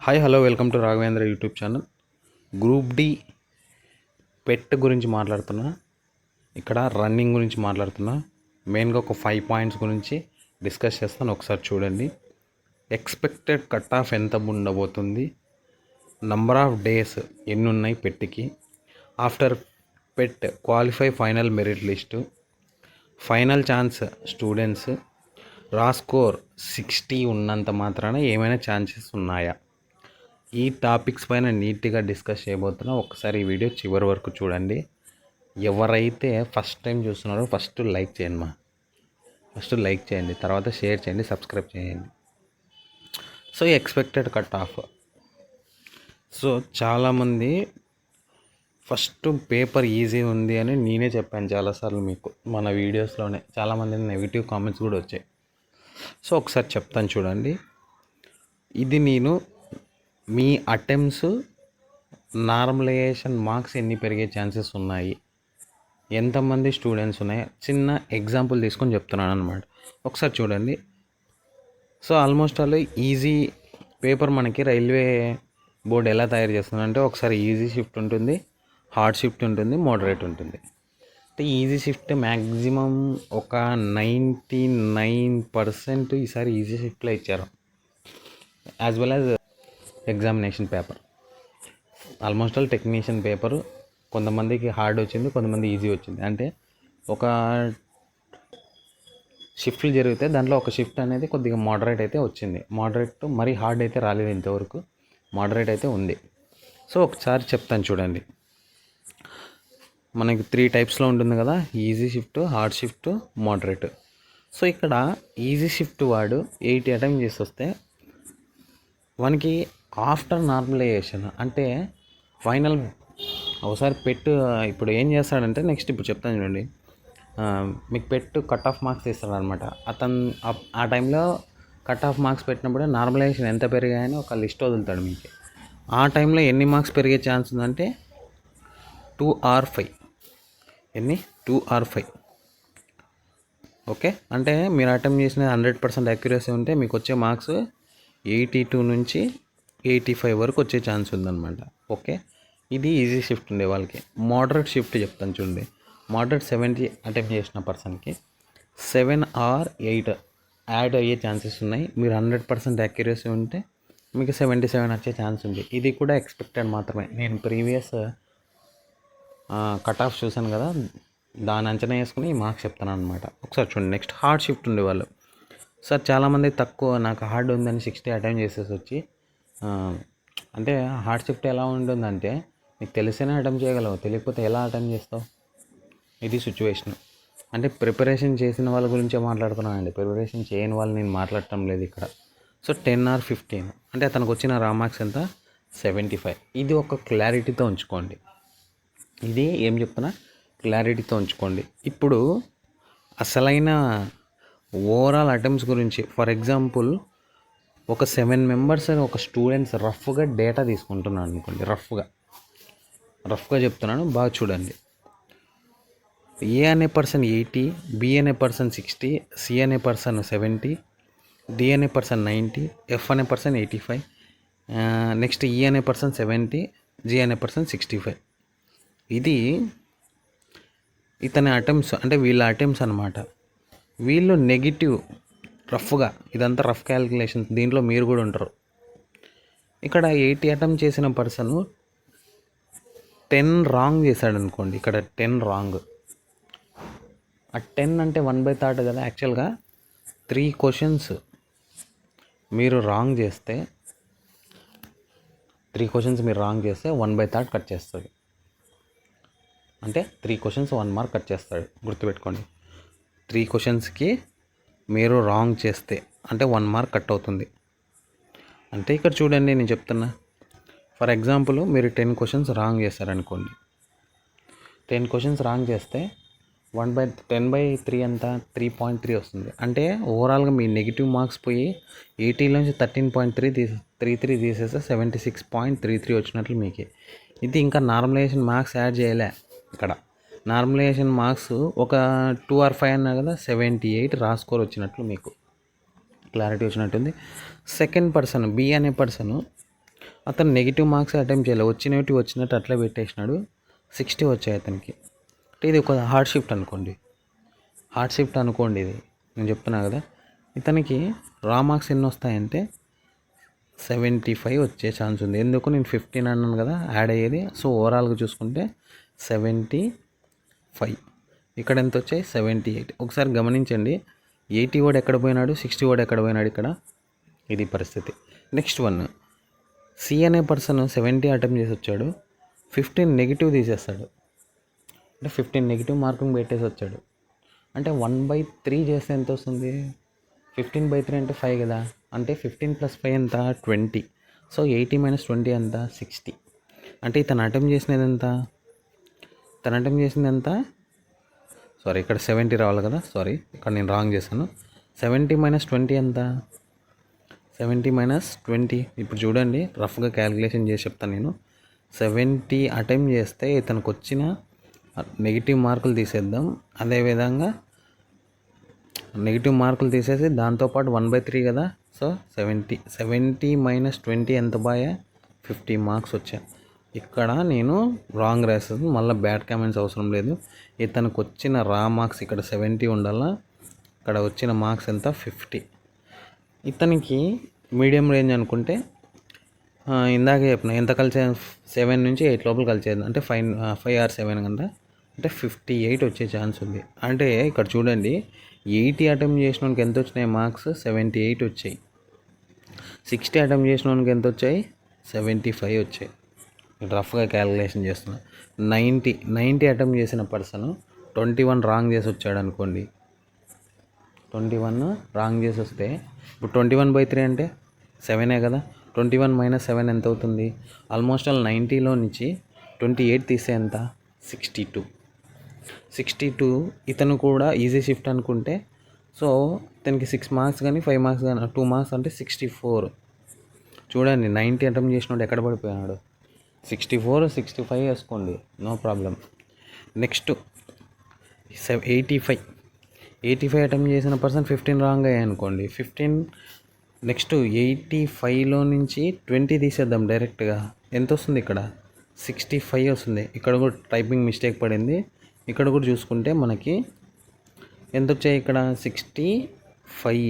Hi hello welcome to Raghavendra YouTube channel. Group D PET గురించి మాట్లాడుతున్నా. ఇక్కడ రన్నింగ్ గురించి మాట్లాడుతున్నా. మెయిన్గా ఒక 5 పాయింట్స్ గురించి డిస్కస్ చేస్తాను, ఒకసారి చూడండి. ఎక్స్పెక్టెడ్ కట్ ఆఫ్ ఎంత ఉండబోతుంది, నంబర్ ఆఫ్ డేస్ ఎన్ని ఉన్నాయి పెట్టికి, after PET qualify final merit list, final chance students, raw score 60 ఉన్నంత మాత్రాన ఏమైనా ఛాన్సెస్ ఉన్నాయా, ఈ టాపిక్స్ పైన నీట్గా డిస్కస్ చేయబోతున్నా. ఒకసారి ఈ వీడియో చివరి వరకు చూడండి. ఎవరైతే ఫస్ట్ టైం చూస్తున్నారో ఫస్ట్ లైక్ చేయండి లైక్ చేయండి, తర్వాత షేర్ చేయండి, సబ్స్క్రైబ్ చేయండి. So expected cut off. So చాలామంది ఫస్ట్ పేపర్ ఈజీ ఉంది అని నేనే చెప్పాను చాలాసార్లు మీకు మన వీడియోస్లోనే. చాలామంది నెగిటివ్ కామెంట్స్ కూడా వచ్చాయి. సో ఒకసారి చెప్తాను చూడండి. ఇది నేను మీ అటెంప్ట్స్ నార్మలైజేషన్ మార్క్స్ ఎన్ని పెరిగే ఛాన్సెస్ ఉన్నాయి, ఎంతమంది స్టూడెంట్స్ ఉన్నాయి, చిన్న ఎగ్జాంపుల్ తీసుకొని చెప్తున్నాను అనమాట. ఒకసారి చూడండి. So almost all easy paper మనకి రైల్వే బోర్డు ఎలా తయారు చేస్తుందంటే ఒకసారి ఈజీ షిఫ్ట్ ఉంటుంది, హార్డ్ షిఫ్ట్ ఉంటుంది, మోడరేట్ ఉంటుంది. అంటే ఈజీ షిఫ్ట్ మ్యాక్సిమం ఒక 99% ఈసారి ఈజీ షిఫ్ట్లో ఇచ్చారు, as well as examination paper. Almost all technician paper కొంతమందికి హార్డ్ వచ్చింది, కొంతమంది ఈజీ వచ్చింది. అంటే ఒక షిఫ్ట్లు జరిగితే దాంట్లో ఒక షిఫ్ట్ అనేది కొద్దిగా మోడరేట్ అయితే వచ్చింది. మోడరేట్ మరీ హార్డ్ అయితే రాలేదు ఇంతవరకు, మోడరేట్ అయితే ఉంది. సో ఒకసారి చెప్తాను చూడండి. మనకి 3 టైప్స్లో ఉంటుంది కదా, easy shift, hard shift, moderate. So ఇక్కడ ఈజీ షిఫ్ట్ వాడు 80 అటెంప్ట్ చేసి వస్తే మనకి ఆఫ్టర్ నార్మలైజేషన్ అంటే ఫైనల్ ఒకసారి పెట్టు ఇప్పుడు ఏం చేస్తాడంటే నెక్స్ట్ ఇప్పుడు చెప్తాను చూడండి. మీకు పెట్టు కట్ ఆఫ్ మార్క్స్ ఇస్తాడు అనమాట. అతను ఆ టైంలో కట్ ఆఫ్ మార్క్స్ పెట్టినప్పుడు నార్మలైజేషన్ ఎంత పెరిగాయని ఒక లిస్ట్ వదులుతాడు మీకు. ఆ టైంలో ఎన్ని మార్క్స్ పెరిగే ఛాన్స్ ఉందంటే 2 or 5. ఎన్ని 2 or 5. ఓకే, అంటే మీరు అటెంప్ట్ చేసిన 100% యాక్యురసీ ఉంటే మీకు వచ్చే మార్క్స్ 82 నుంచి 85 వరకు వచ్చే ఛాన్స్ ఉందన్నమాట. ఓకే, ఇది ఈజీ షిఫ్ట్ ఉండే వాళ్ళకి. మోడరేట్ షిఫ్ట్ చెప్తాను చూడండి. మోడరేట్ 70 అటెంప్ట్ చేసిన పర్సన్కి 7 or 8 యాడ్ అయ్యే ఛాన్సెస్ ఉన్నాయి. మీరు 100% యాక్యురసీ ఉంటే మీకు 77 వచ్చే ఛాన్స్ ఉంది. ఇది కూడా ఎక్స్పెక్టెడ్ మాత్రమే. నేను ప్రీవియస్ కట్ ఆఫ్ చూశాను కదా, దాని అంచనా వేసుకుని ఈ మార్క్స్ చెప్తాను అనమాట. ఒకసారి చూడండి. నెక్స్ట్ హార్డ్ షిఫ్ట్ ఉండేవాళ్ళు. సార్ చాలామంది తక్కువ నాకు హార్డ్ ఉందని 60 అటెంప్ట్ చేసేసి వచ్చి, అంటే హార్డ్ షిఫ్ట్ ఎలా ఉంటుందంటే నీకు తెలిసేనే అటెంప్ట్ చేయగలవు, తెలియకపోతే ఎలా అటెంప్ట్ చేస్తావు, ఇది సిచ్యువేషన్. అంటే ప్రిపరేషన్ చేసిన వాళ్ళ గురించే మాట్లాడుతున్నానండి, ప్రిపరేషన్ చేయని వాళ్ళు నేను మాట్లాడటం లేదు ఇక్కడ. సో 10 or 15 అంటే అతనికి వచ్చిన రా మార్క్స్ ఎంత 75. ఇది ఒక క్లారిటీతో ఉంచుకోండి. ఇది ఏం చెప్తున్నా క్లారిటీతో ఉంచుకోండి. ఇప్పుడు అసలైన ఓవరాల్ అటెంప్ట్స్ గురించి, ఫర్ ఎగ్జాంపుల్ ఒక 7 మెంబర్స్ ఒక స్టూడెంట్స్ రఫ్గా డేటా తీసుకుంటున్నాను అనుకోండి. రఫ్గా చెప్తున్నాను, బాగా చూడండి. ఏ అనే పర్సన్ 80, బి అనే పర్సన్ 60, సి అనే పర్సన్ 70, డి అనే పర్సన్ 90, ఎఫ్ అనే పర్సన్ 85, నెక్స్ట్ ఈ అనే పర్సన్ 70, జి అనే పర్సన్ 65. ఇది ఇతని అటెంప్ట్స్, అంటే వీళ్ళ అటెంప్ట్స్ అనమాట. వీళ్ళు నెగిటివ్ రఫ్గా, ఇదంతా రఫ్ క్యాలిక్యులేషన్, దీంట్లో మీరు కూడా ఉంటారు. ఇక్కడ 80 అటెంప్ట్ చేసిన పర్సన్ 10 రాంగ్ చేశాడు అనుకోండి. ఇక్కడ 10 రాంగ్. ఆ 10 అంటే 1/3 కదా. యాక్చువల్గా 3 క్వశ్చన్స్ మీరు రాంగ్ చేస్తే 1/3 కట్ చేస్తాడు. అంటే 3 క్వశ్చన్స్ 1 మార్క్ కట్ చేస్తాడు, గుర్తుపెట్టుకోండి. 3 క్వశ్చన్స్కి మీరు రాంగ్ చేస్తే అంటే 1 మార్క్ కట్ అవుతుంది. అంటే ఇక్కడ చూడండి, నేను చెప్తున్నా. ఫర్ ఎగ్జాంపుల్ మీరు 10 క్వశ్చన్స్ రాంగ్ చేస్తారనుకోండి. 10 క్వశ్చన్స్ రాంగ్ చేస్తే 1/10/3 ఎంత 3.3 వస్తుంది. అంటే ఓవరాల్గా మీ నెగిటివ్ మార్క్స్ పోయి 80లోంచి 13.33 తీసేస్తే 76.33 వచ్చినట్లు మీకు. ఇది ఇంకా నార్మలైజేషన్ మార్క్స్ యాడ్ చేయలే. ఇక్కడ నార్మలైజేషన్ మార్క్స్ ఒక 2 or 5 అన్నా కదా, 78 రా స్కోర్ వచ్చినట్లు మీకు క్లారిటీ వచ్చినట్టుంది. సెకండ్ పర్సన్ బి అనే పర్సన్ అతను నెగిటివ్ మార్క్స్ అటెంప్ట్ చేయలేదు, వచ్చినట్టు అట్లా పెట్టేసినాడు. 60 వచ్చాయి అతనికి. అంటే ఇది ఒక హార్డ్ షిఫ్ట్ అనుకోండి, ఇది నేను చెప్తున్నా కదా. ఇతనికి రా మార్క్స్ ఎన్ని వస్తాయంటే 75 వచ్చే ఛాన్స్ ఉంది. ఎందుకు, నేను 15 అన్నాను కదా యాడ్ అయ్యేది. సో ఓవరాల్గా చూసుకుంటే 75. ఇక్కడ ఎంత వచ్చాయి 78. ఒకసారి గమనించండి, 80 వాడు ఎక్కడ పోయినాడు, 60 వాడు ఎక్కడ పోయినాడు ఇక్కడ. ఇది పరిస్థితి. నెక్స్ట్ వన్, సి అనే పర్సన్ 70 అటెంప్ట్ చేసి వచ్చాడు, 15 నెగిటివ్ తీసేస్తాడు. అంటే 15 నెగిటివ్ మార్కింగ్ పెట్టేసి వచ్చాడు. అంటే 1/3 చేస్తే ఎంత వస్తుంది, 15/3 అంటే 5 కదా. అంటే 15 + 5 ఎంత, 20. సో 80 - 20 ఎంత, 60. అంటే ఇతను అటెంప్ట్ చేసినది ఎంత, సారీ ఇక్కడ 70 రావాలి కదా, సారీ ఇక్కడ నేను రాంగ్ చేశాను. 70 - 20 ఎంత, 70 - 20. ఇప్పుడు చూడండి, రఫ్గా క్యాలిక్యులేషన్ చేసి చెప్తాను నేను. 70 అటెంప్ట్ చేస్తే ఇతనికి వచ్చిన నెగిటివ్ మార్కులు తీసేద్దాం. అదేవిధంగా నెగిటివ్ మార్కులు తీసేసి దాంతోపాటు 1/3 కదా. సో 70 - 20 ఎంత బాయా, 50 మార్క్స్ వచ్చాయి. ఇక్కడ నేను రాంగ్ రాస్తాను, మళ్ళీ బ్యాడ్ కామెంట్స్ అవసరం లేదు. ఇతనికి వచ్చిన రా మార్క్స్ ఇక్కడ 70 ఉండాలా, ఇక్కడ వచ్చిన మార్క్స్ ఎంత, 50. ఇతనికి మీడియం రేంజ్ అనుకుంటే ఇందాకే చెప్పిన ఎంత కలిసే, 7 నుంచి 8 లోపల కలిసేది. అంటే 5 or 7 కదా. అంటే 58 వచ్చే ఛాన్స్ ఉంది. అంటే ఇక్కడ చూడండి, 80 అటెంప్ట్ చేసిన వానికి ఎంత వచ్చినాయి మార్క్స్, 78 వచ్చాయి. 60 అటెంప్ట్ చేసిన వానికి ఎంత వచ్చాయి, 75 వచ్చాయి. రఫ్గా క్యాలిక్యులేషన్ చేస్తున్నా. 90 అటెంప్ట్ చేసిన పర్సన్ 21 రాంగ్ చేసి వచ్చాడు అనుకోండి. 21 రాంగ్ చేసి వస్తే ఇప్పుడు 21/3 అంటే 7 కదా. 21 - 7 ఎంత అవుతుంది, ఆల్మోస్ట్ ఆల్ 90లో నుంచి 28 తీసే ఎంత, 62. ఇతను కూడా ఈజీ షిఫ్ట్ అనుకుంటే, సో ఇతనికి 6 మార్క్స్ కానీ 5 మార్క్స్ కానీ 2 మార్క్స్ అంటే 64. చూడండి, 90 అటెంప్ట్ చేసినోడు ఎక్కడ పడిపోయాడు, 64, 65 వేసుకోండి, నో ప్రాబ్లం. నెక్స్ట్ 85 అటెంప్ట్ చేసిన పర్సన్ 15 రాంగ్ అయ్యాయి అనుకోండి. 15 నెక్స్ట్ 85లో నుంచి 20 తీసేద్దాం డైరెక్ట్గా. ఎంత వస్తుంది ఇక్కడ, 65 వస్తుంది. ఇక్కడ కూడా టైపింగ్ మిస్టేక్ పడింది. ఇక్కడ కూడా చూసుకుంటే మనకి ఎంత వచ్చాయి, ఇక్కడ 65.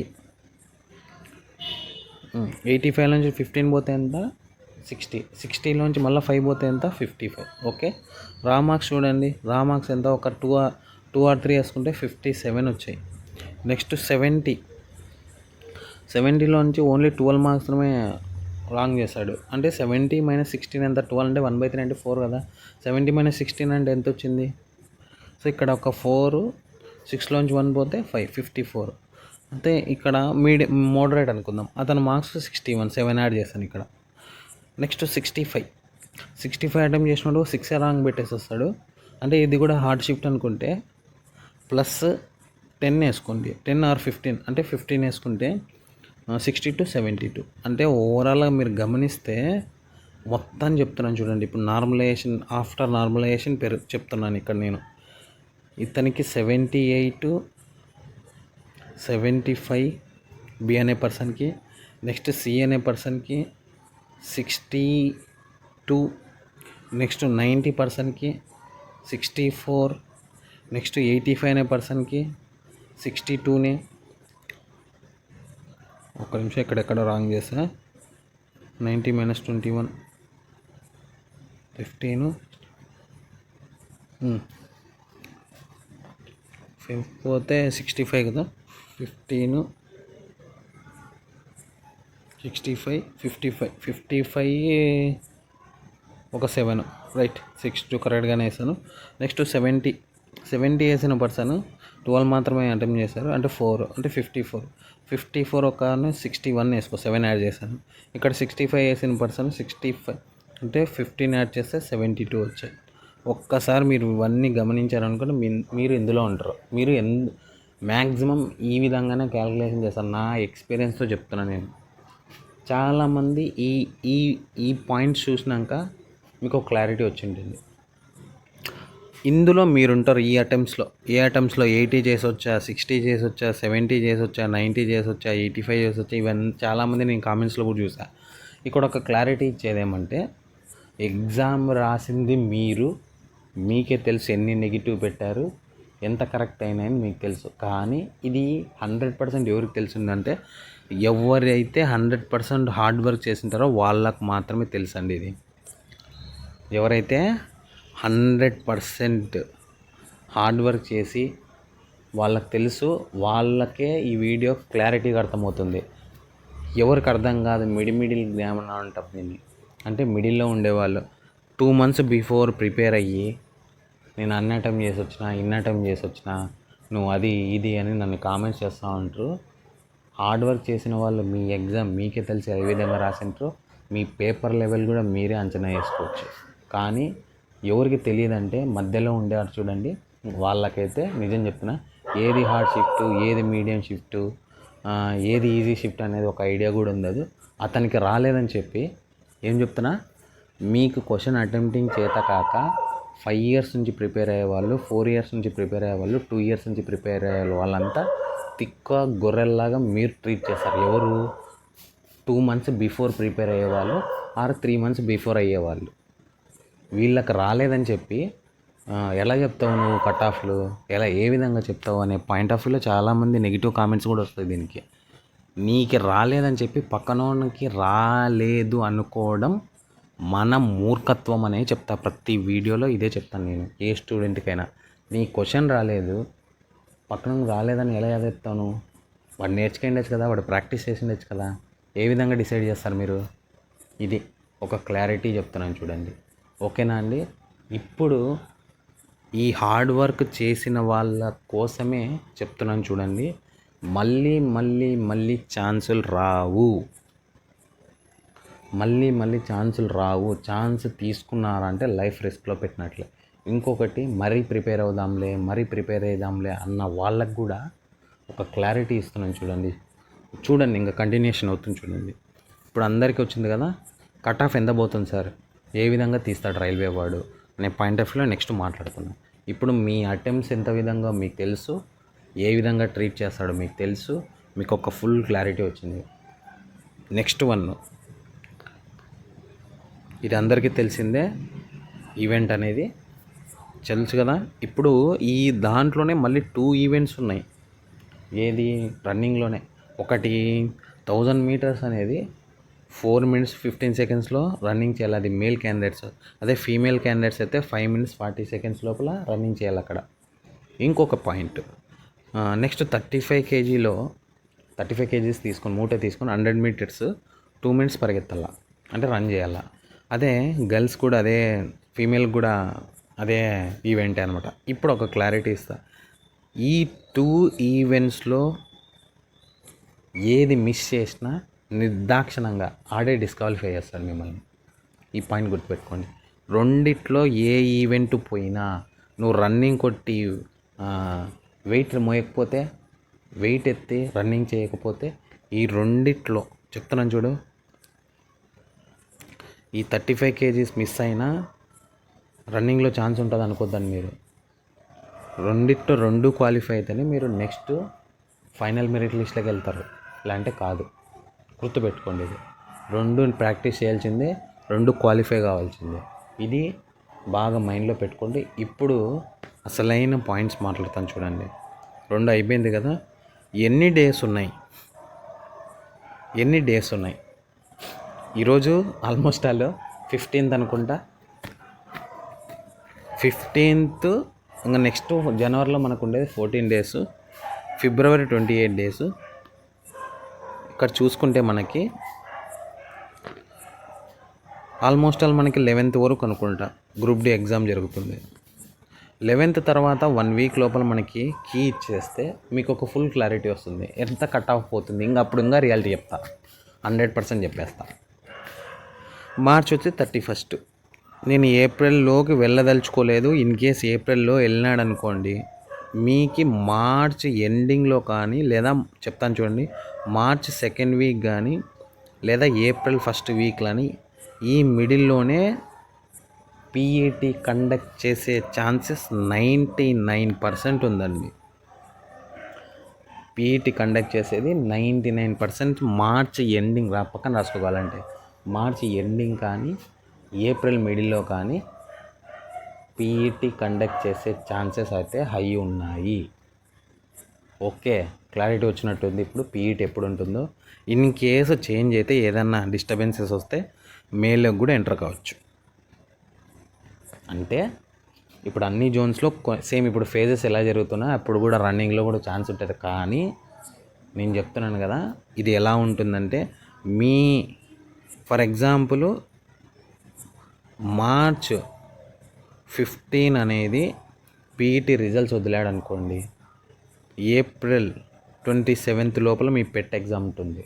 85 నుంచి 15 పోతే ఎంత, 60. 60లోంచి మళ్ళీ 5 పోతే ఎంత, 55. ఓకే, రా మార్క్స్ చూడండి, రా మార్క్స్ ఎంత, ఒక 2 or 3 వేసుకుంటే 57 వచ్చాయి. నెక్స్ట్ 70లోంచి ఓన్లీ 12 మార్క్స్మే రాంగ్ చేశాడు. అంటే 70 - 16 ఎంత, 12 అంటే 1/3 అంటే 4 కదా. 70 - 16 అంటే ఎంత వచ్చింది, సో ఇక్కడ ఒక 4, 6లోంచి 1 పోతే 5, 54. అంటే ఇక్కడ మోడరేట్ అనుకుందాం. అతను మార్క్స్ 61, 7 యాడ్ చేస్తాను ఇక్కడ. నెక్స్ట్ 65 అటెంప్ట్ చేసినాడు, 6 రాంగ్ పెట్టేసి వస్తాడు. అంటే ఇది కూడా హార్డ్ షిఫ్ట్ అనుకుంటే ప్లస్ 10 వేసుకోండి, 10 or 15 అంటే 15 వేసుకుంటే 62, 72. అంటే ఓవరాల్గా మీరు గమనిస్తే మొత్తం చెప్తున్నాను చూడండి. ఇప్పుడు నార్మలైజేషన్, ఆఫ్టర్ నార్మలైజేషన్ చెప్తున్నాను ఇక్కడ నేను. ఇతనికి 78, 75 బి అనే పర్సన్కి. నెక్స్ట్ సి అనే పర్సన్కి 62. నెక్స్ట్ 90 పర్సన్కి 64. నెక్స్ట్ 85 అనే పర్సన్కి 62నే. ఒక నిమిషం, ఎక్కడెక్కడ రాంగ్ చేసా. 90 - 21 15 పోతే 65 కదా. 15, 65, 55 ఒక 7, రైట్. 62 కరెక్ట్గానే వేసాను. నెక్స్ట్ 70 వేసిన పర్సన్ 12 మాత్రమే అటెంప్ట్ చేశారు, అంటే 4 అంటే 54 ఒక 61 వేసుకో, 7 యాడ్ చేశాను. ఇక్కడ 65 వేసిన పర్సన్ 65 అంటే 15 యాడ్ చేస్తే 72 వచ్చాయి. ఒక్కసారి మీరు ఇవన్నీ గమనించారనుకుంటే మీరు ఇందులో ఉంటారు. మీరు మ్యాక్సిమం ఈ విధంగానే క్యాలిక్యులేషన్ చేస్తారు. నా ఎక్స్పీరియన్స్తో చెప్తున్నాను నేను. చాలామంది ఈ పాయింట్స్ చూసినాక మీకు ఒక క్లారిటీ వచ్చి ఉంటుంది. ఇందులో మీరుంటారు. ఏ అటెంప్ట్స్లో 80 చేసి వచ్చా, 60 చేసి వచ్చా, 70 చేసి వచ్చా, 90 చేసి వచ్చా, 85 చేసి వచ్చా, ఇవన్నీ చాలామంది నేను కామెంట్స్లో కూడా చూసా. ఇక్కడ ఒక క్లారిటీ ఇచ్చేది ఏమంటే, ఎగ్జామ్ రాసింది మీరు, మీకే తెలుసు ఎన్ని నెగిటివ్ పెట్టారు, ఎంత కరెక్ట్ అయినాయని మీకు తెలుసు. కానీ ఇది 100% ఎవరికి తెలిసిందంటే, ఎవరైతే 100% హార్డ్ వర్క్ చేసింటారో వాళ్ళకు మాత్రమే తెలుసండి ఇది. ఎవరైతే 100% హార్డ్ వర్క్ చేసి వాళ్ళకి తెలుసు, వాళ్ళకే ఈ వీడియో క్లారిటీగా అర్థమవుతుంది. ఎవరికి అర్థం కాదు, మిడిల్ జ్ఞానం అంటారు దీన్ని. అంటే మిడిల్లో ఉండేవాళ్ళు 2 months బిఫోర్ ప్రిపేర్ అయ్యి, నేను అన్న అటెంప్ట్ చేసి వచ్చిన, ఇన్న అటెంప్ట్ చేసి వచ్చిన, నువ్వు అది ఇది అని నన్ను కామెంట్స్ చేస్తూ ఉంటారు. హార్డ్ వర్క్ చేసిన వాళ్ళు మీ ఎగ్జామ్ మీకే తెలిసి ఏ విధంగా రాసింటారో మీ పేపర్ లెవెల్ కూడా మీరే అంచనా వేసుకోవచ్చు. కానీ ఎవరికి తెలియదంటే మధ్యలో ఉండేవారు చూడండి, వాళ్ళకైతే నిజం చెప్తున్నా, ఏది హార్డ్ షిఫ్ట్, ఏది మీడియం షిఫ్ట్, ఏది ఈజీ షిఫ్ట్ అనేది ఒక ఐడియా కూడా ఉండదు. అతనికి రాలేదని చెప్పి ఏం చెప్తున్నా, మీకు క్వశ్చన్ అటెంప్టింగ్ చేత కాక 5 years నుంచి ప్రిపేర్ అయ్యేవాళ్ళు, 4 years నుంచి ప్రిపేర్ అయ్యేవాళ్ళు, 2 years నుంచి ప్రిపేర్ అయ్యే వాళ్ళంతా తిక్క గొర్రెల్లాగా మీరు ట్రీట్ చేస్తారు. ఎవరు 2 months బిఫోర్ ప్రిపేర్ అయ్యేవాళ్ళు ఆర్ 3 months బిఫోర్ అయ్యేవాళ్ళు. వీళ్ళకి రాలేదని చెప్పి ఎలా చెప్తావు నువ్వు కట్ ఆఫ్లు, ఏ విధంగా చెప్తావు అనే పాయింట్ ఆఫ్ వ్యూలో చాలామంది నెగిటివ్ కామెంట్స్ కూడా వస్తాయి దీనికి. నీకు రాలేదని చెప్పి పక్కనోనికి రాలేదు అనుకోవడం మన మూర్ఖత్వం అనే చెప్తా. ప్రతి వీడియోలో ఇదే చెప్తాను నేను ఏ స్టూడెంట్కైనా. నీ క్వశ్చన్ రాలేదు, పక్కన రాలేదని ఎలా చెప్తాను? వాడు నేర్చుకుండొచ్చు కదా, వాడు ప్రాక్టీస్ చేసిండొచ్చు కదా. ఏ విధంగా డిసైడ్ చేస్తారు మీరు? ఇది ఒక క్లారిటీ చెప్తున్నాను చూడండి, ఓకేనా అండి? ఇప్పుడు ఈ హార్డ్ వర్క్ చేసిన వాళ్ళ కోసమే చెప్తున్నాను చూడండి, మళ్ళీ మళ్ళీ మళ్ళీ ఛాన్సులు రావు. మళ్ళీ ఛాన్సులు రావు. ఛాన్స్ తీసుకున్నారంటే లైఫ్ రిస్క్లో పెట్టినట్లే. ఇంకొకటి, మరీ ప్రిపేర్ అవుదాంలే అన్న వాళ్ళకు కూడా ఒక క్లారిటీ ఇస్తున్నాను చూడండి. ఇంకా కంటిన్యూషన్ అవుతుంది చూడండి. ఇప్పుడు అందరికీ వచ్చింది కదా, కట్ ఆఫ్ ఎంత పోతుంది సార్, ఏ విధంగా తీస్తాడు రైల్వే వాడు అనే పాయింట్ ఆఫ్ వ్యూలో నెక్స్ట్ మాట్లాడుతున్నాను. ఇప్పుడు మీ అటెంప్ట్స్ ఎంత విధంగా మీకు తెలుసు, ఏ విధంగా ట్రీట్ చేస్తాడో మీకు తెలుసు, మీకు ఒక ఫుల్ క్లారిటీ వచ్చింది. నెక్స్ట్ వన్, ఇది అందరికీ తెలిసిందే, ఈవెంట్ అనేది తెలుసు కదా. ఇప్పుడు ఈ దాంట్లోనే మళ్ళీ 2 events ఉన్నాయి. ఏది రన్నింగ్లోనే, ఒకటి 1000 meters అనేది 4 minutes 15 secondsలో రన్నింగ్ చేయాలి, అది మేల్ క్యాండిడేట్స్. అదే ఫీమేల్ క్యాండిడేట్స్ అయితే 5 minutes 40 seconds లోపల రన్నింగ్ చేయాలి అక్కడ. ఇంకొక పాయింట్, నెక్స్ట్ 35 kgs తీసుకొని మూట తీసుకొని 100 meters 2 minutes పరిగెత్తాల, అంటే రన్ చేయాల. అదే గర్ల్స్ కూడా అదే, ఫీమేల్ కూడా అదే ఈవెంటే అనమాట. ఇప్పుడు ఒక క్లారిటీ ఇస్తా, ఈ 2 ఈవెంట్స్లో ఏది మిస్ చేసినా నిర్దాక్షిణంగా ఆడే డిస్క్వాలిఫై చేస్తాడు మిమ్మల్ని. ఈ పాయింట్ గుర్తుపెట్టుకోండి. రెండిట్లో ఏ ఈవెంట్ పోయినా, నువ్వు రన్నింగ్ కొట్టి వెయిట్ మోయకపోతే, వెయిట్ ఎత్తి రన్నింగ్ చేయకపోతే, ఈ రెండిట్లో చెప్తున్నాను చూడు, ఈ 35 kgs మిస్ అయినా రన్నింగ్లో ఛాన్స్ ఉంటుంది అనుకోద్దని మీరు. రెండిట్లో 2 క్వాలిఫై అయితేనే మీరు నెక్స్ట్ ఫైనల్ మెరిట్ లిస్ట్లోకి వెళ్తారు, ఇలాంటి కాదు. గుర్తుపెట్టుకోండి, ఇది 2 ప్రాక్టీస్ చేయాల్సిందే, 2 క్వాలిఫై కావాల్సిందే. ఇది బాగా మైండ్లో పెట్టుకోండి. ఇప్పుడు అసలైన పాయింట్స్ మాట్లాడతాను చూడండి. 2 అయిపోయింది కదా, ఎన్ని డేస్ ఉన్నాయి? ఈరోజు ఆల్మోస్ట్ 15th అనుకుంటా. 15th, ఇంకా నెక్స్ట్ జనవరిలో మనకు ఉండేది 14 days, ఫిబ్రవరి 28 days. ఇక్కడ చూసుకుంటే మనకి ఆల్మోస్ట్ మనకి 11th వరకు అనుకుంటా గ్రూప్ డి ఎగ్జామ్ జరుగుతుంది. 11th తర్వాత 1 week లోపల మనకి కీ ఇచ్చేస్తే మీకు ఒక ఫుల్ క్లారిటీ వస్తుంది, ఎంత కట్ ఆఫ్ పోతుంది. ఇంకా రియాలిటీ చెప్తా, 100% చెప్పేస్తా. మార్చ్ వచ్చి 31st. నేను ఏప్రిల్లోకి వెళ్ళదలుచుకోలేదు. ఇన్ కేస్ ఏప్రిల్లో వెళ్ళినాడు అనుకోండి, మీకు మార్చ్ ఎండింగ్లో కానీ, లేదా చెప్తాను చూడండి, మార్చ్ 2nd week కానీ, లేదా ఏప్రిల్ 1st week కానీ, ఈ మిడిల్లోనే పీఈటీ కండక్ట్ చేసే ఛాన్సెస్ 99% ఉందండి. పీఈటీ కండక్ట్ చేసేది 99% మార్చ్ ఎండింగ్, పక్కన రాసుకోవాలంటే మార్చి ఎండింగ్ కానీ ఏప్రిల్ మిడిల్లో కానీ పీఈటీ కండక్ట్ చేసే ఛాన్సెస్ అయితే హై ఉన్నాయి. ఓకే, క్లారిటీ వచ్చినట్టుంది. ఇప్పుడు పీఈటీ ఎప్పుడు ఉంటుందో, ఇన్ కేసు చేంజ్ అయితే ఏదన్నా డిస్టర్బెన్సెస్ వస్తే మేలోకి కూడా ఎంటర్ కావచ్చు. అంటే ఇప్పుడు అన్ని జోన్స్లో సేమ్ ఇప్పుడు ఫేజెస్ ఎలా జరుగుతున్నా అప్పుడు కూడా రన్నింగ్లో కూడా ఛాన్స్ ఉంటుంది. కానీ నేను చెప్తున్నాను కదా, ఇది ఎలా ఉంటుందంటే మీ ఫర్ ఎగ్జాంపుల్ మార్చ్ 15 అనేది పీఈటీ రిజల్ట్స్ వదిలాడు అనుకోండి, ఏప్రిల్ 27 లోపల మీ పెట్ ఎగ్జామ్ ఉంటుంది.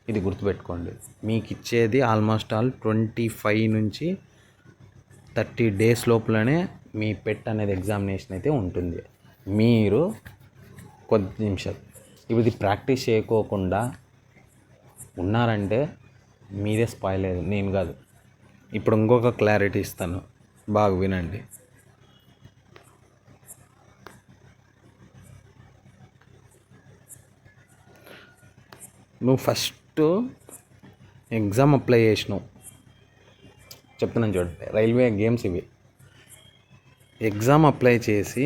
ఇది గుర్తుపెట్టుకోండి. మీకు ఇచ్చేది ఆల్మోస్ట్ ఆల్ 25 నుంచి 30 డేస్ లోపలనే మీ పెట్ అనేది ఎగ్జామినేషన్ అయితే ఉంటుంది. మీరు కొద్ది నిమిషాలు ఇప్పుడు ఇది ప్రాక్టీస్ చేయకోకుండా ఉన్నారంటే మీరే స్పాయిల్ అయ్యేది, నేను కాదు. ఇప్పుడు ఇంకొక క్లారిటీ ఇస్తాను, బాగా వినండి. నువ్వు ఫస్ట్ ఎగ్జామ్ అప్లై చేసినావు, చెప్తున్నాను చూడండి, రైల్వే గేమ్స్ ఇవి. ఎగ్జామ్ అప్లై చేసి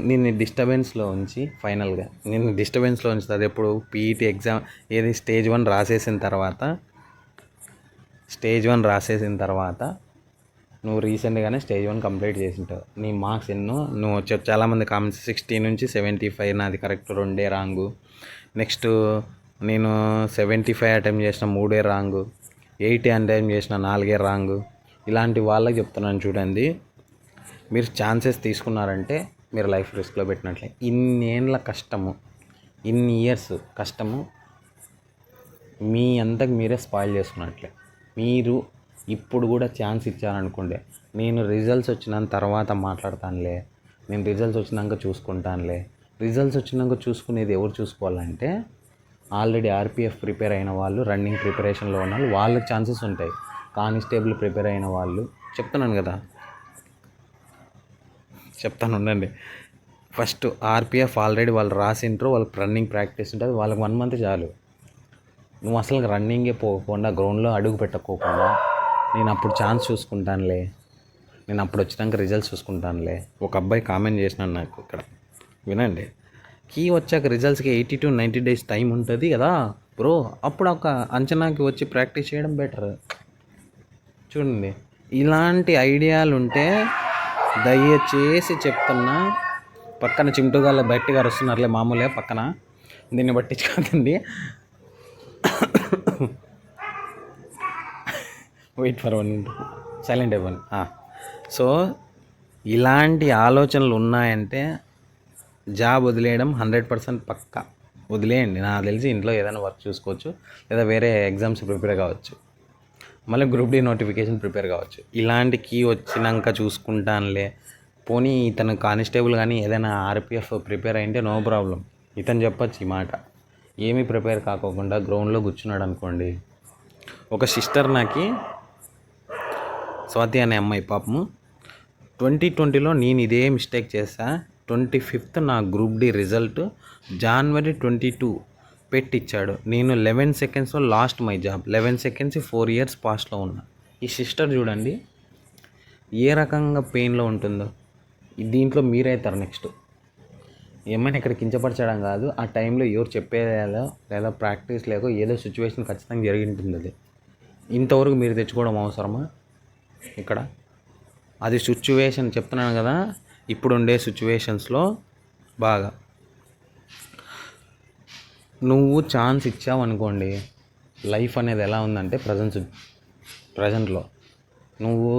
నిన్ను డిస్టర్బెన్స్లో ఉంచి ఫైనల్గా నిన్ను డిస్టర్బెన్స్లో ఉంచుతుంది. ఎప్పుడు పీఈటీ ఎగ్జామ్ ఏది స్టేజ్ 1 రాసేసిన తర్వాత నువ్వు రీసెంట్గానే స్టేజ్ 1 కంప్లీట్ చేసి ఉంటావు. నీ మార్క్స్ ఎన్నో నువ్వు చాలామంది కామెంట్స్ 60 నుంచి 75 నాది కరెక్ట్ 2 రాంగు. నెక్స్ట్ నేను 75 అటెంప్ట్ చేసిన 3 రాంగు, 80 అటెంప్ట్ చేసిన 4 రాంగు. ఇలాంటి వాళ్ళకి చెప్తున్నాను చూడండి, మీరు ఛాన్సెస్ తీసుకున్నారంటే మీరు లైఫ్ రిస్క్లో పెట్టినట్లే. ఇన్నేళ్ళ కష్టము, ఇన్ని ఇయర్స్ కష్టము మీ అంతకు మీరే స్పాయిల్ చేసుకున్నట్లే. మీరు ఇప్పుడు కూడా ఛాన్స్ ఇచ్చారనుకోండి, నేను రిజల్ట్స్ వచ్చిన తర్వాత మాట్లాడతానులే, నేను రిజల్ట్స్ వచ్చినాక చూసుకుంటానులే. రిజల్ట్స్ వచ్చినాక చూసుకునేది ఎవరు చూసుకోవాలంటే ఆల్రెడీ ఆర్పిఎఫ్ ప్రిపేర్ అయిన వాళ్ళు, రన్నింగ్ ప్రిపరేషన్లో ఉన్న వాళ్ళు, వాళ్ళకి ఛాన్సెస్ ఉంటాయి. కానిస్టేబుల్ ప్రిపేర్ అయిన వాళ్ళు, చెప్తున్నాను కదా, చెప్తాను ఉండండి. ఫస్ట్ ఆర్పిఎఫ్ ఆల్రెడీ వాళ్ళు రాసింటారు, వాళ్ళకి రన్నింగ్ ప్రాక్టీస్ ఉంటుంది, వాళ్ళకి 1 మంత్ చాలు. నువ్వు అసలు రన్నింగే పోకుండా గ్రౌండ్లో అడుగు పెట్టకోకుండా నేను అప్పుడు ఛాన్స్ చూసుకుంటానులే, నేను అప్పుడు వచ్చినాక రిజల్ట్స్ చూసుకుంటానులే. ఒక అబ్బాయి కామెంట్ చేసినాడు నాకు ఇక్కడ, వినండి. కీ వచ్చాక రిజల్ట్స్కి 80 to 90 డేస్ టైం ఉంటుంది కదా బ్రో, అప్పుడు ఒక అంచనాకి వచ్చి ప్రాక్టీస్ చేయడం బెటర్. చూడండి, ఇలాంటి ఐడియాలు ఉంటే దయచేసి చెప్తున్నా, పక్కన చింటుగాళ్ళ బయట గారు వస్తున్నారులే మామూలే పక్కన, దీన్ని పట్టించుకోకండి. వెయిట్ ఫర్ 1 minute, సైలెంట్ అయిపోయింది. సో ఇలాంటి ఆలోచనలు ఉన్నాయంటే జాబ్ వదిలేయడం 100% పక్కా. వదిలేయండి. నాకు తెలిసి ఇంట్లో ఏదైనా వర్క్ చూసుకోవచ్చు, లేదా వేరే ఎగ్జామ్స్ ప్రిపేర్ కావచ్చు, మళ్ళీ గ్రూప్ డి నోటిఫికేషన్ ప్రిపేర్ కావచ్చు. ఇలాంటి కీ వచ్చినాక చూసుకుంటానులే. పోనీ ఇతను కానిస్టేబుల్ కానీ ఏదైనా ఆర్పిఎఫ్ ప్రిపేర్ అయింటే నో ప్రాబ్లం, ఇతను చెప్పచ్చు ఈ మాట. ఏమీ ప్రిపేర్ కాకోకుండా గ్రౌండ్లో కూర్చున్నాడు అనుకోండి. ఒక సిస్టర్ నాకి, స్వాతి అనే అమ్మాయి, పాపము 2020లో నేను ఇదే మిస్టేక్ చేశా. 25th నా గ్రూప్ డి రిజల్ట్, January 22 పెట్టిచ్చాడు. నేను 11 secondsలో lost my job. 11 seconds 4 years పాస్ట్లో ఉన్నా. ఈ సిస్టర్ చూడండి ఏ రకంగా పెయిన్లో ఉంటుందో. దీంట్లో మీరైతారు నెక్స్ట్. ఏమైనా ఇక్కడ కించపరచడం కాదు, ఆ టైంలో ఎవరు చెప్పేదో లేదా ప్రాక్టీస్ లేకో ఏదో సిచ్యువేషన్ ఖచ్చితంగా జరిగి ఉంటుంది. అది ఇంతవరకు మీరు తెచ్చుకోవడం అవసరమా ఇక్కడ? అది సిచ్యువేషన్ చెప్తున్నాను కదా, ఇప్పుడు ఉండే సిచ్యువేషన్స్లో బాగా నువ్వు ఛాన్స్ ఇచ్చావు అనుకోండి. లైఫ్ అనేది ఎలా ఉందంటే ప్రజెంట్లో నువ్వు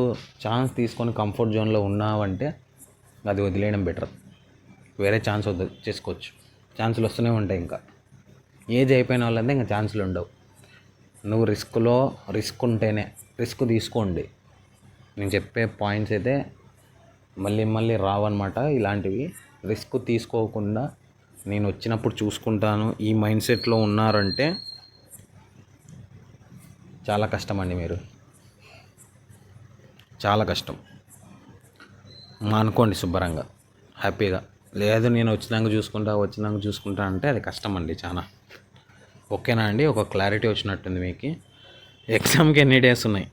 ఛాన్స్ తీసుకొని కంఫర్ట్ జోన్లో ఉన్నావంటే అది వదిలేయడం బెటర్. వేరే ఛాన్స్ చేసుకోవచ్చు. ఛాన్సులు వస్తూనే ఉంటాయి. ఇంకా ఏజ్ అయిపోయిన వాళ్ళంటే ఇంకా ఛాన్సులు ఉండవు. నువ్వు రిస్క్ ఉంటేనే, రిస్క్ తీసుకోండి. నేను చెప్పే పాయింట్స్ అయితే మళ్ళీ రావన్నమాట. ఇలాంటివి రిస్క్ తీసుకోకుండా నేను వచ్చినప్పుడు చూసుకుంటాను ఈ మైండ్ సెట్లో ఉన్నారంటే చాలా కష్టం అండి. మీరు చాలా కష్టం. అనుకోండి శుభ్రంగా హ్యాపీగా. లేదు నేను వచ్చినాక చూసుకుంటా అంటే అది కష్టం అండి చాలా. ఓకేనా అండి? ఒక క్లారిటీ వచ్చినట్టుంది మీకు. ఎగ్జామ్కి ఎన్ని డేస్ ఉన్నాయి?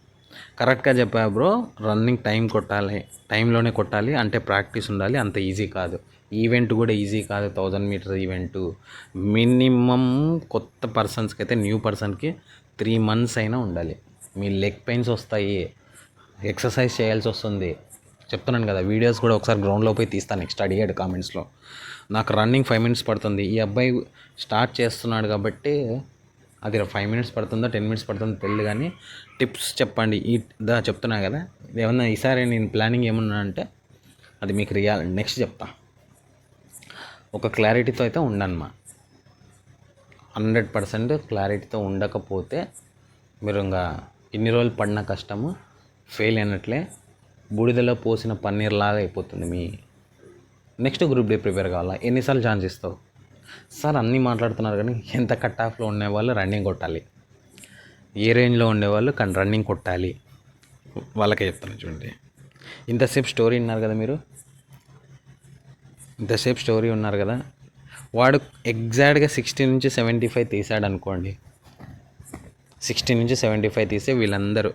కరెక్ట్గా చెప్పా బ్రో. రన్నింగ్ టైం కొట్టాలి, టైంలోనే కొట్టాలి, అంటే ప్రాక్టీస్ ఉండాలి. అంత ఈజీ కాదు. ఈవెంట్ కూడా ఈజీ కాదు. 1000 మీటర్ ఈవెంటు మినిమం కొత్త పర్సన్స్కి అయితే, న్యూ పర్సన్కి 3 months అయినా ఉండాలి. మీ లెగ్ పెయిన్స్ వస్తాయి, ఎక్సర్సైజ్ చేయాల్సి వస్తుంది. చెప్తున్నాను కదా, వీడియోస్ కూడా ఒకసారి గ్రౌండ్లో పోయి తీస్తాను. నెక్స్ట్ అడిగాడు కామెంట్స్లో, నాకు రన్నింగ్ 5 minutes పడుతుంది. ఈ అబ్బాయి స్టార్ట్ చేస్తున్నాడు కాబట్టి అది 5 minutes పడుతుందో 10 minutes పడుతుందో తెలియదు, కానీ టిప్స్ చెప్పండి. చెప్తున్నా కదా, ఏమన్నా ఈసారి నేను ప్లానింగ్ ఏమన్నా అంటే అది మీకు నెక్స్ట్ చెప్తా. ఒక క్లారిటీతో అయితే ఉండనమ్మా. 100% క్లారిటీతో ఉండకపోతే మీరు ఇంకా ఇన్ని రోజులు పడిన కష్టము ఫెయిల్ అయినట్లే, బూడిదలో పోసిన పన్నీర్ లాగా అయిపోతుంది. మీ నెక్స్ట్ గ్రూప్ డే ప్రిపేర్ కావాలా? ఎన్నిసార్లు ఛాన్స్ ఇస్తావు సార్? అన్నీ మాట్లాడుతున్నారు కానీ ఎంత కట్ ఆఫ్లో ఉండేవాళ్ళు రన్నింగ్ కొట్టాలి, ఏ రేంజ్లో ఉండేవాళ్ళు కానీ రన్నింగ్ కొట్టాలి, వాళ్ళకే చెప్తాను. చూడండి, ఇంతసేపు స్టోరీ ఉన్నారు కదా మీరు, ఇంతసేపు స్టోరీ ఉన్నారు కదా, వాడు ఎగ్జాక్ట్గా 60 నుంచి 75 తీసాడు అనుకోండి. 60 నుంచి 75 తీసే వీళ్ళందరూ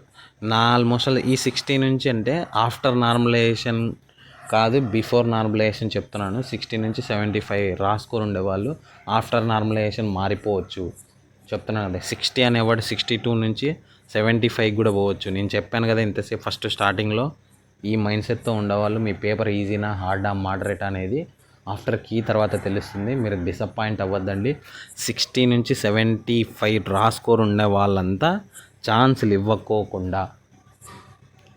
నా ఆల్మోస్ట్ ఈ 60 నుంచి అంటే ఆఫ్టర్ నార్మలైజేషన్ కాదు, బిఫోర్ నార్మలైజేషన్ చెప్తున్నాను. 60 నుంచి 75 రాస్కోర్ ఉండేవాళ్ళు ఆఫ్టర్ నార్మలైజేషన్ మారిపోవచ్చు. చెప్తున్నాను కదా, 60 అనేవాడు 62 నుంచి 75 కూడా పోవచ్చు. నేను చెప్పాను కదా ఇంతసేపు ఫస్ట్ స్టార్టింగ్లో, ఈ మైండ్ సెట్తో ఉండేవాళ్ళు మీ పేపర్ ఈజీనా హార్డా మోడరేట్ అనేది ఆఫ్టర్ కీ తర్వాత తెలుస్తుంది. మీరు డిసప్పాయింట్ అవ్వద్దండి. 60 నుంచి 75 రా స్కోర్ ఉండే వాళ్ళంతా ఛాన్సులు ఇవ్వకోకుండా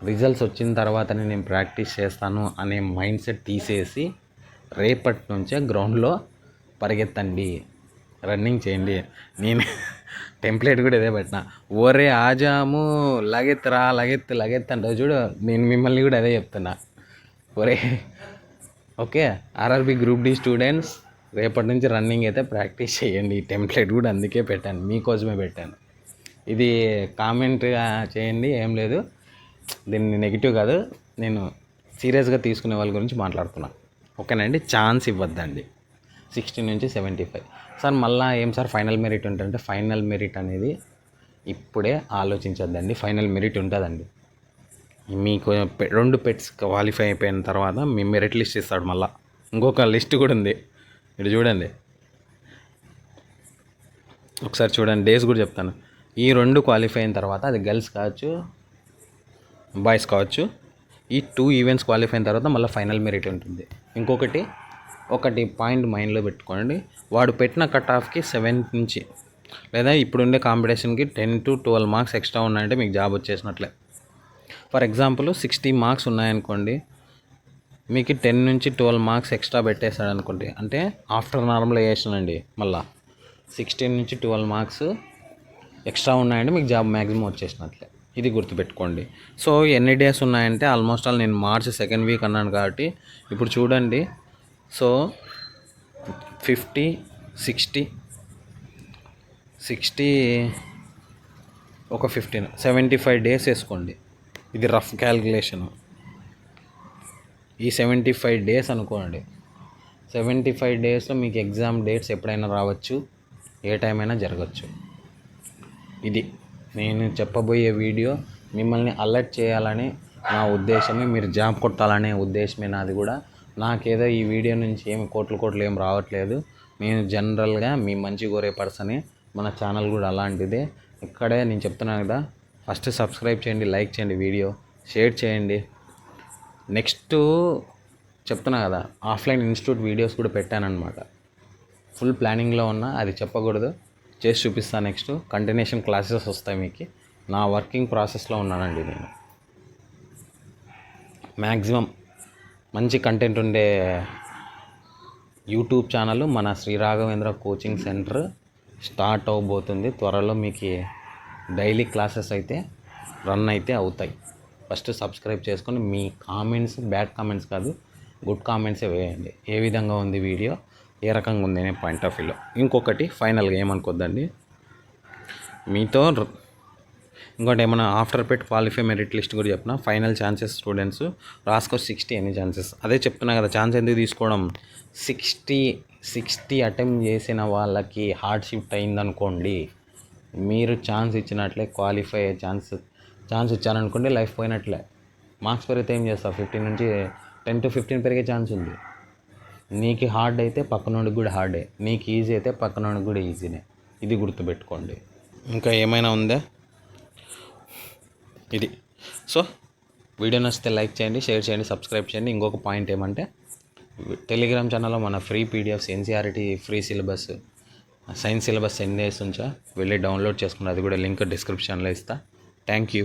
రిజల్ట్స్ వచ్చిన తర్వాతనే నేను ప్రాక్టీస్ చేస్తాను అనే మైండ్ సెట్ తీసేసి రేపటి నుంచే గ్రౌండ్లో పరిగెత్తండి, రన్నింగ్ చేయండి. నేను టెంప్లెట్ కూడా ఇదే పెట్టిన, ఓరే ఆజాము లగెత్తురా లగెత్తు అంటే చూడు, నేను మిమ్మల్ని కూడా అదే చెప్తున్నా. ఒరే okay, RRB group D students రేపటి నుంచి రన్నింగ్ అయితే ప్రాక్టీస్ చేయండి. ఈ టెంప్లెట్ కూడా అందుకే పెట్టాను, మీకోసమే పెట్టాను. ఇది కామెంట్ చేయండి, ఏం లేదు, దీన్ని నెగిటివ్ కాదు, నేను సీరియస్గా తీసుకునే వాళ్ళ గురించి మాట్లాడుతున్నాను. ఓకేనండి, ఛాన్స్ ఇవ్వద్దండి. 60 నుంచి 75 సార్. మళ్ళీ ఏం సార్ ఫైనల్ మెరిట్ ఉంటుందంటే, ఫైనల్ మెరిట్ అనేది ఇప్పుడే ఆలోచించద్దండి. ఫైనల్ మెరిట్ ఉంటుందండి. మీకు 2 పెట్స్ క్వాలిఫై అయిపోయిన తర్వాత మీ మెరిట్ లిస్ట్ ఇస్తాడు. మళ్ళీ ఇంకొక లిస్ట్ కూడా ఉంది, ఇటు చూడండి ఒకసారి చూడండి, డేస్ కూడా చెప్తాను. ఈ 2 క్వాలిఫై అయిన తర్వాత, అది గర్ల్స్ కావచ్చు బాయ్స్ కావచ్చు, ఈ 2 ఈవెంట్స్ క్వాలిఫై అయిన తర్వాత మళ్ళీ ఫైనల్ మెరిట్ ఉంటుంది. ఒకటి పాయింట్ మైండ్లో పెట్టుకోండి, వాడు పెట్టిన కట్ ఆఫ్కి 7 నుంచి లేదా ఇప్పుడుండే కాంపిటీషన్కి 10 to 12 మార్క్స్ ఎక్స్ట్రా ఉన్నాయంటే మీకు జాబ్ వచ్చేసినట్లే. ఫర్ ఎగ్జాంపుల్ 60 మార్క్స్ ఉన్నాయనుకోండి, మీకు 10 నుంచి 12 మార్క్స్ ఎక్స్ట్రా పెట్టేశాడు అనుకోండి, అంటే ఆఫ్టర్ నార్మలైజేషన్ అండి. మళ్ళీ 16 నుంచి 12 మార్క్స్ ఎక్స్ట్రా ఉన్నాయంటే మీకు జాబ్ మ్యాక్సిమం వచ్చేసినట్లే. ఇది గుర్తుపెట్టుకోండి. సో ఎన్ని డేస్ ఉన్నాయంటే ఆల్మోస్ట్ ఆల్ నేను మార్చ్ 2nd వీక్ అన్నాను కాబట్టి ఇప్పుడు చూడండి. సో 50, 60 ఒక 15, 75 డేస్ వేసుకోండి. ఇది రఫ్ క్యాల్కులేషను. ఈ 75 డేస్ అనుకోండి. 75 డేస్లో మీకు ఎగ్జామ్ డేట్స్ ఎప్పుడైనా రావచ్చు, ఏ టైం అయినా జరగచ్చు. ఇది నేను చెప్పబోయే వీడియో మిమ్మల్ని అలర్ట్ చేయాలని నా ఉద్దేశమే, మీరు జాబ్ కొట్టాలనే ఉద్దేశమే నాది కూడా. నాకేదో ఈ వీడియో నుంచి ఏమి కోట్లు ఏం రావట్లేదు. నేను జనరల్గా మీ మంచి కోరే పర్సనే. మన ఛానల్ కూడా అలాంటిదే. ఇక్కడే నేను చెప్తున్నాను కదా, ఫస్ట్ సబ్స్క్రైబ్ చేయండి, లైక్ చేయండి, వీడియో షేర్ చేయండి. నెక్స్ట్ చెప్తున్నా కదా, ఆఫ్లైన్ ఇన్స్టిట్యూట్ వీడియోస్ కూడా పెట్టానన్నమాట. ఫుల్ ప్లానింగ్లో ఉన్నా, అది చెప్పకూడదు, చేసి చూపిస్తాను. నెక్స్ట్ కంటిన్యూషన్ క్లాసెస్ వస్తాయి మీకు. నా వర్కింగ్ ప్రాసెస్లో ఉన్నానండి నేను. మ్యాక్సిమం మంచి కంటెంట్ ఉండే యూట్యూబ్ ఛానల్ మన Shri Raghavendra coaching centre start అవబోతుంది త్వరలో. మీకు డైలీ క్లాసెస్ అయితే రన్ అయితే అవుతాయి. ఫస్ట్ సబ్స్క్రైబ్ చేసుకొని మీ కామెంట్స్, బ్యాడ్ కామెంట్స్ కాదు, గుడ్ కామెంట్సే వేయండి. ఏ విధంగా ఉంది వీడియో, ఏ రకంగా ఉంది అనే పాయింట్ ఆఫ్ వ్యూలో. ఇంకొకటి ఫైనల్గా ఏమనుకోద్దండి, మీతో ఇంకోటి ఏమైనా after PET qualify merit list కూడా చెప్పిన. ఫైనల్ ఛాన్సెస్ స్టూడెంట్స్ రాసుకో 60 ఎన్ని ఛాన్సెస్, అదే చెప్తున్నా కదా. ఛాన్స్ ఎందుకు తీసుకోవడం, 60 60 అటెంప్ట్ చేసిన వాళ్ళకి హార్డ్ షిఫ్ట్ అయిందనుకోండి, మీరు ఛాన్స్ ఇచ్చినట్లే, క్వాలిఫై అయ్యే ఛాన్స్ ఇచ్చారనుకోండి, లైఫ్ పోయినట్లే. మార్క్స్ పెరిగితే ఏం చేస్తావు, 15 నుంచి 10 to 15 పెరిగే ఛాన్స్ ఉంది. నీకు హార్డ్ అయితే పక్కనోడికి కూడా హార్డే, నీకు ఈజీ అయితే పక్కనోడికి కూడా ఈజీనే. ఇది గుర్తుపెట్టుకోండి. ఇంకా ఏమైనా ఉందా? ఇది. సో వీడియో నచ్చితే లైక్ చేయండి, షేర్ చేయండి, సబ్స్క్రైబ్ చేయండి. ఇంకొక పాయింట్ ఏమంటే, టెలిగ్రామ్ ఛానల్లో మన free PDFs, NCERT free syllabus, science syllabus send చేసి ఉంచా, వెళ్ళి డౌన్లోడ్ చేసుకుని, అది కూడా లింక్ డిస్క్రిప్షన్లో ఇస్తా. Thank you.